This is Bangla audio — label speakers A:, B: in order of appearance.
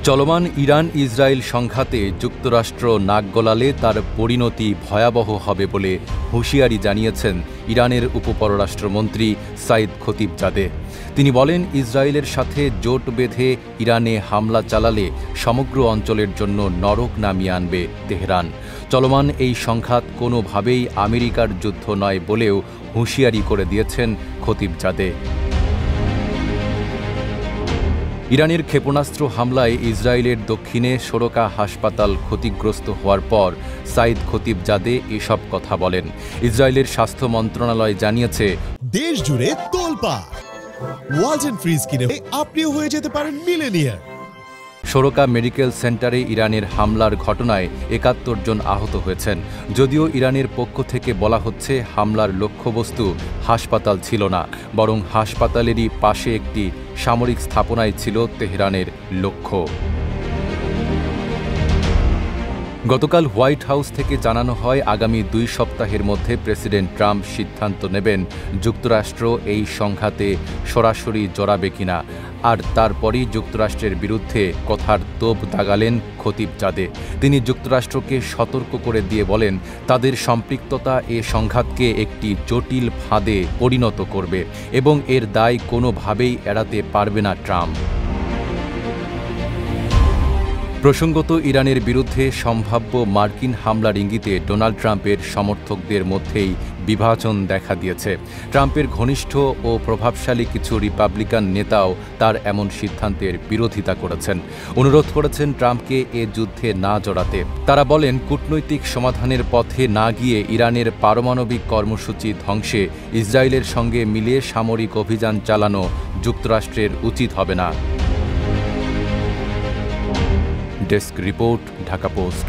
A: চলমান ইরান ইসরায়েল সংঘাতে যুক্তরাষ্ট্র নাক গলালে তার পরিণতি ভয়াবহ হবে বলে হুঁশিয়ারি জানিয়েছেন ইরানের উপপররাষ্ট্রমন্ত্রী সাইদ খতিবজাদে। তিনি বলেন, ইসরায়েলের সাথে জোট বেঁধে ইরানে হামলা চালালে সমগ্র অঞ্চলের জন্য নরক নামিয়ে আনবে তেহরান। চলমান এই সংঘাত কোনোভাবেই আমেরিকার যুদ্ধ নয় বলেও হুঁশিয়ারি করে দিয়েছেন খতিবজাদে। ইরানের ক্ষেপণাস্ত্র হামলায় ইসরায়েলের দক্ষিণে সোরকা হাসপাতাল ক্ষতিগ্রস্ত হওয়ার পর সাইদ খতিবজাদে এসব কথা বলেন। ইসরায়েলের স্বাস্থ্য মন্ত্রণালয় জানিয়েছে,
B: দেশ জুড়ে তোলপাড় ওয়ালটন ফ্রিজ কিনে আপনিও হয়ে যেতে পারেন মিলেনিয়ার।
A: সোরকা মেডিকেল সেন্টারে ইরানের হামলার ঘটনায় ৭১ জন আহত হয়েছেন। যদিও ইরানের পক্ষ থেকে বলা হচ্ছে, হামলার লক্ষ্যবস্তু হাসপাতাল ছিল না, বরং হাসপাতালেরই পাশে একটি সামরিক স্থাপনায় ছিল তেহরানের লক্ষ্য। গতকাল হোয়াইট হাউস থেকে জানানো হয়, আগামী ২ সপ্তাহের মধ্যে প্রেসিডেন্ট ট্রাম্প সিদ্ধান্ত নেবেন যুক্তরাষ্ট্র এই সংঘাতে সরাসরি জড়াবে কিনা। আর তারপরই যুক্তরাষ্ট্রের বিরুদ্ধে কথার তোপ দাগালেন খতিবজাদে। তিনি যুক্তরাষ্ট্রকে সতর্ক করে দিয়ে বলেন, তাদের সম্পৃক্ততা এ সংঘাতকে একটি জটিল ফাঁদে পরিণত করবে এবং এর দায় কোনোভাবেই এড়াতে পারবে না ট্রাম্প। প্রসঙ্গত, ইরানের বিরুদ্ধে সম্ভাব্য মার্কিন হামলার ইঙ্গিতে ডোনাল্ড ট্রাম্পের সমর্থকদের মধ্যেই বিভাজন দেখা দিয়েছে। ট্রাম্পের ঘনিষ্ঠ ও প্রভাবশালী কিছু রিপাবলিকান নেতাও তার এমন সিদ্ধান্তের বিরোধিতা করেছেন, অনুরোধ করেছেন ট্রাম্পকে এ যুদ্ধে না জড়াতে। তারা বলেন, কূটনৈতিক সমাধানের পথে না গিয়ে ইরানের পারমাণবিক কর্মসূচি ধ্বংসে ইসরায়েলের সঙ্গে মিলিয়ে সামরিক অভিযান চালানো যুক্তরাষ্ট্রের উচিত হবে না। Desk report, Dhaka post.